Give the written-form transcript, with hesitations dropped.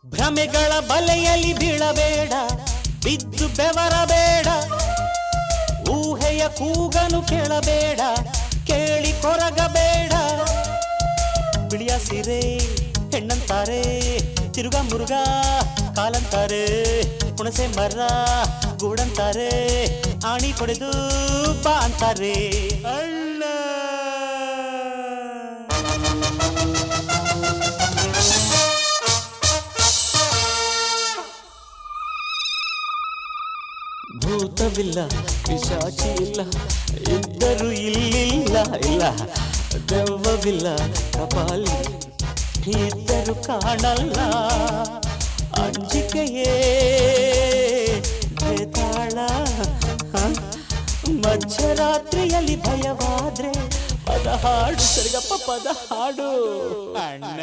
ಭ್ರಮೆಗಳ ಬಲೆಯಲ್ಲಿ ಬೀಳಬೇಡ, ಬಿದ್ದು ಬೆವರಬೇಡ, ಊಹೆಯ ಕೂಗನು ಕೇಳಬೇಡ, ಕೇಳಿ ಕೊರಗಬೇಡ. ಬಿಳಿಯ ಸೀರೆ ಹೆಣ್ಣಂತಾರೆ, ತಿರುಗ ಮುರುಗ ಕಾಲಂತಾರೆ, ಹುಣಸೆ ಮರ ಗೂಡಂತಾರೆ, ಆಣಿ ಕೊಡೆದು ಬಾ ಅಂತಾರೆ. ಅಣ್ಣ ಭೂತವಿಲ್ಲ, ಪಿಶಾಚಿ ಇಲ್ಲ, ಇದ್ದರೂ ಇಲ್ಲಿಲ್ಲ ಇಲ್ಲ. ದೆವ್ವವಿಲ್ಲ, ಕಪಾಲಿ ಇದ್ದರೂ ಕಾಣಲ್ಲ. ಅಂಜಿಕೆಯೇ ಬೇತಾಳ. ಮಧ್ಯರಾತ್ರಿಯಲ್ಲಿ ಭಯವಾದ್ರೆ ಪದ ಹಾಡು, ಸರಿಗಪ್ಪ ಪದ ಹಾಡು. ಅಣ್ಣ